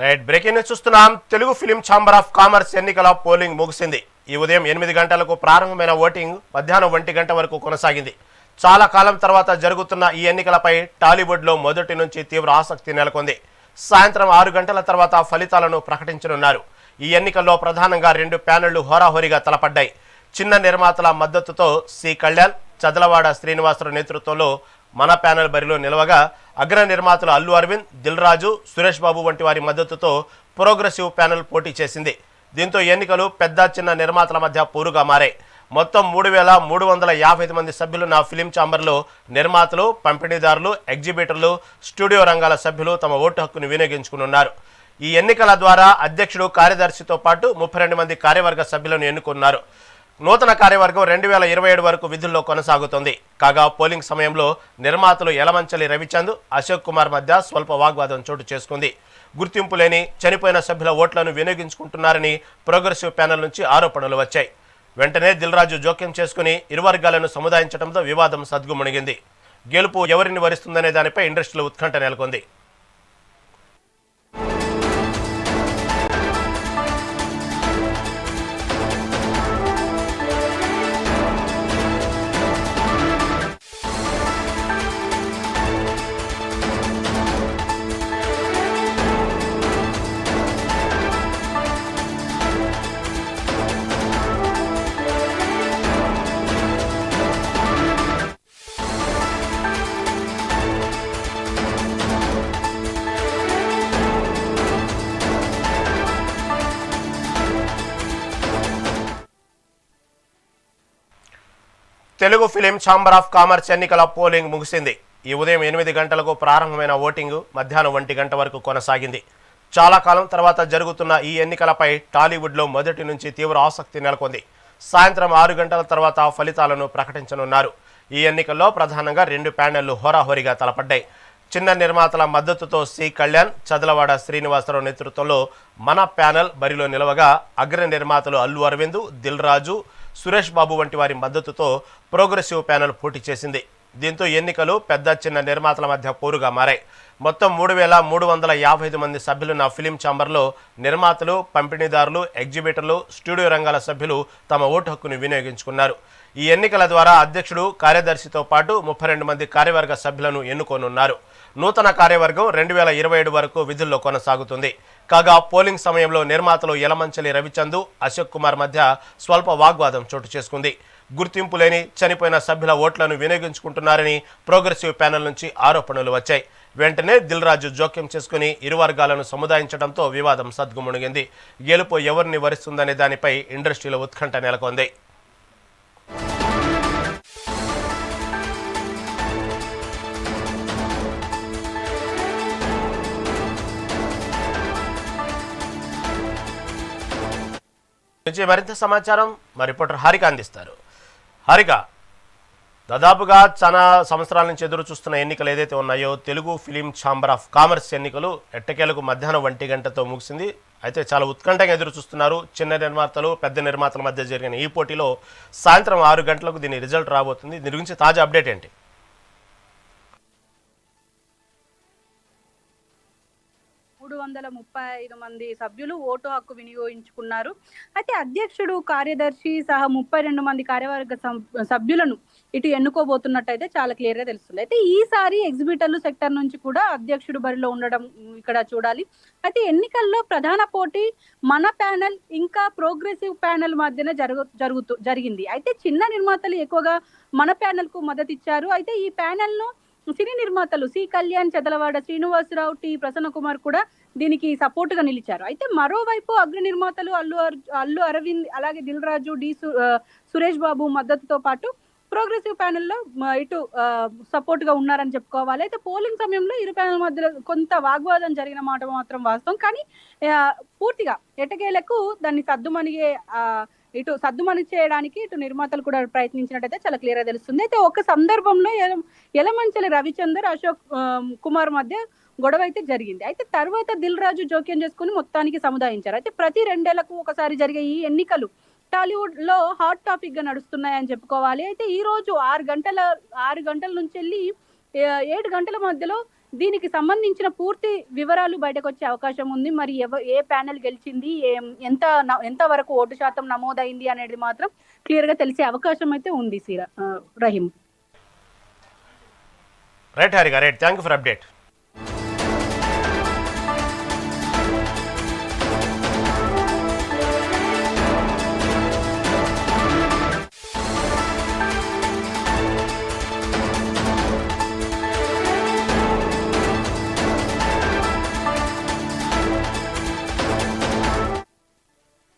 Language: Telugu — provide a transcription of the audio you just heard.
రైట్ బ్రేకింగ్ న్యూస్ చూస్తున్నాం. Telugu film chamber of commerce ఎన్నికల పోలింగ్ ముగిసింది. ఈ ఉదయం 8 గంటలకు ప్రారంభమైన ఓటింగ్ మధ్యాహ్నం 1 గంట వరకు కొనసాగింది. చాలా కాలం తర్వాత జరుగుతున్న ఈ ఎన్నికలపై టాలీవుడ్లో మొదటి నుంచి తీవ్ర ఆసక్తి నెలకొంది. సాయంత్రం 6 గంటల తర్వాత ఫలితాలను ప్రకటించనున్నారు. ఈ ఎన్నికల్లో ప్రధానంగా 2 ప్యానెళ్లు హోరాహోరీగా తలపడ్డాయి. చిన్న నిర్మాతల మద్దతుతో సి కళ్యాణ్, చదలవాడ శ్రీనివాసరావు నేతృత్వంలో మన ప్యానెల్ బరిలో నిలవగా, అగ్ర నిర్మాతలు అల్లు అరవింద్, దిల్ రాజు, సురేష్ బాబు వంటి వారి మద్దతుతో ప్రోగ్రెసివ్ ప్యానెల్ పోటీ చేసింది. దీంతో ఎన్నికలు పెద్ద చిన్న నిర్మాతల మధ్య పోరుగా మారాయి. మొత్తం 3,355 మంది సభ్యులున్న ఫిలిం ఛాంబర్లో నిర్మాతలు, పంపిణీదారులు, ఎగ్జిబిటర్లు, స్టూడియో రంగాల సభ్యులు తమ ఓటు హక్కును వినియోగించుకున్నారు. ఈ ఎన్నికల ద్వారా అధ్యక్షుడు, కార్యదర్శితో పాటు 32 మంది కార్యవర్గ సభ్యులను ఎన్నుకున్నారు. నూతన కార్యవర్గం 2027 వరకు విధుల్లో కొనసాగుతుంది. కాగా పోలింగ్ సమయంలో నిర్మాతలు యలమంచలి రవిచంద్, అశోక్ కుమార్ మధ్య స్వల్ప వాగ్వాదం చోటు చేసుకుంది. గుర్తింపు లేని చనిపోయిన సభ్యుల ఓట్లను వినియోగించుకుంటున్నారని ప్రోగ్రెసివ్ ప్యానెల్ నుంచి ఆరోపణలు వచ్చాయి. వెంటనే దిల్ రాజు జోక్యం చేసుకుని ఇరు వర్గాలను సముదాయించడంతో వివాదం సద్గుమణిగింది. గెలుపు ఎవరిని వరిస్తుందనే దానిపై ఇండస్ట్రీలో ఉత్కంఠ నెలకొంది. Telugu film chamber of commerce ఎన్నికల పోలింగ్ ముగిసింది. ఈ ఉదయం 8 గంటలకు ప్రారంభమైన ఓటింగ్ మధ్యాహ్నం 1 గంట వరకు కొనసాగింది. చాలా కాలం తర్వాత జరుగుతున్న ఈ ఎన్నికలపై టాలీవుడ్లో మొదటి నుంచి తీవ్ర ఆసక్తి నెలకొంది. సాయంత్రం 6 గంటల తర్వాత ఫలితాలను ప్రకటించనున్నారు. ఈ ఎన్నికల్లో ప్రధానంగా 2 ప్యానెళ్లు హోరాహోరీగా తలపడ్డాయి. చిన్న నిర్మాతల మద్దతుతో సి కళ్యాణ్, చదలవాడ శ్రీనివాసరావు నేతృత్వంలో మన ప్యానెల్ బరిలో నిలవగా, అగ్ర నిర్మాతలు అల్లు అరవింద్, దిల్ రాజు, సురేష్ బాబు వంటి వారి మద్దతుతో ప్రోగ్రెసివ్ ప్యానెల్ పోటీ చేసింది. దీంతో ఎన్నికలు పెద్ద చిన్న నిర్మాతల మధ్య పోరుగా మారాయి. మొత్తం 3,355 మంది సభ్యులున్న ఫిలిం ఛాంబర్లో నిర్మాతలు, పంపిణీదారులు, ఎగ్జిబిటర్లు, స్టూడియో రంగాల సభ్యులు తమ ఓటు హక్కును వినియోగించుకున్నారు. ఈ ఎన్నికల ద్వారా అధ్యక్షుడు, కార్యదర్శితో పాటు 32 మంది కార్యవర్గ సభ్యులను ఎన్నుకోనున్నారు. నూతన కార్యవర్గం 2027 వరకు విధుల్లో కొనసాగుతుంది. కాగా పోలింగ్ సమయంలో నిర్మాతలు యలమంచలి రవిచంద్, అశోక్ కుమార్ మధ్య స్వల్ప వాగ్వాదం చోటు చేసుకుంది. గుర్తింపు లేని చనిపోయిన సభ్యుల ఓట్లను వినియోగించుకుంటున్నారని ప్రోగ్రెసివ్ ప్యానెల్ నుంచి ఆరోపణలు వచ్చాయి. వెంటనే దిల్ రాజు జోక్యం చేసుకుని ఇరు వర్గాలను సముదాయించడంతో వివాదం సద్గుమణిగింది. గెలుపు ఎవరిని వరిస్తుందనే దానిపై ఇండస్ట్రీలో ఉత్కంఠ నెలకొంది. నుంచి మరింత సమాచారం మా రిపోర్టర్ హారిక అందిస్తారు. హారిక, దాదాపుగా చాలా సంవత్సరాల నుంచి ఎదురు చూస్తున్న ఎన్నికలు ఏదైతే ఉన్నాయో, Telugu film chamber of commerce ఎన్నికలు ఎట్టకేలకు మధ్యాహ్నం 1 గంటతో ముగిసింది. అయితే చాలా ఉత్కంఠంగా ఎదురు చూస్తున్నారు. చిన్న నిర్మాతలు, పెద్ద నిర్మాతల మధ్య జరిగిన ఈ పోటీలో సాయంత్రం 6 గంటలకు దీని రిజల్ట్ రాబోతుంది. దీని గురించి తాజా అప్డేట్ ఏంటి? 335 మంది సభ్యులు ఓటు హక్కు వినియోగించుకున్నారు. అయితే అధ్యక్షుడు, కార్యదర్శి సహా 32 మంది కార్యవర్గ సభ్యులను ఇటు ఎన్నుకోబోతున్నట్టయితే చాలా క్లియర్ గా తెలుస్తుంది. అయితే ఈసారి ఎగ్జిబిటర్లు సెక్టర్ నుంచి కూడా అధ్యక్షుడు బరిలో ఉండడం ఇక్కడ చూడాలి. అయితే ఎన్నికల్లో ప్రధాన పోటీ మన ప్యానెల్ ఇంకా ప్రోగ్రెసివ్ ప్యానెల్ మధ్యన జరిగింది. అయితే చిన్న నిర్మాతలు ఎక్కువగా మన ప్యానెల్ కు మద్దతు ఇచ్చారు. అయితే ఈ ప్యానెల్ ను సినీ నిర్మాతలు సి కళ్యాణ్, చదలవాడ శ్రీనివాసరావు, టి ప్రసన్న కుమార్ కూడా దీనికి సపోర్ట్ గా నిలిచారు. అయితే మరోవైపు అగ్ర నిర్మాతలు అల్లు అరవింద్, అలాగే దిల్ రాజు, సురేష్ బాబు మద్దతుతో పాటు ప్రోగ్రెసివ్ ప్యానెల్లో ఇటు సపోర్ట్ గా ఉన్నారని చెప్పుకోవాలి. అయితే పోలింగ్ సమయంలో ఇరు ప్యానెల్ మధ్యలో కొంత వాగ్వాదం జరిగిన మాట మాత్రం వాస్తవం. కానీ పూర్తిగా ఎటకేలకు దాన్ని ఇటు సద్దుమణి చేయడానికి ఇటు నిర్మాతలు కూడా ప్రయత్నించినట్టయితే చాలా క్లియర్ గా తెలుస్తుంది. అయితే ఒక సందర్భంలో యలమంచలి రవిచందర్, అశోక్ కుమార్ మధ్య గొడవ అయితే జరిగింది. అయితే తర్వాత దిల్ రాజు జోక్యం చేసుకుని మొత్తానికి సముదాయించారు. అయితే ప్రతి 2 ఏళ్లకు ఒకసారి జరిగే ఈ ఎన్నికలు టాలీవుడ్ లో హాట్ టాపిక్ గా నడుస్తున్నాయని చెప్పుకోవాలి. అయితే ఈ రోజు 6 గంటల నుంచి వెళ్ళి 7 గంటల మధ్యలో దీనికి సంబంధించిన పూర్తి వివరాలు బయటకు వచ్చే అవకాశం ఉంది. మరి ఏ ప్యానెల్ గెలిచింది, ఎంత వరకు ఓటు శాతం నమోదైంది అనేది మాత్రం క్లియర్ గా తెలిసే అవకాశం అయితే ఉంది. Rahim. Right Harika, right, thank you for update.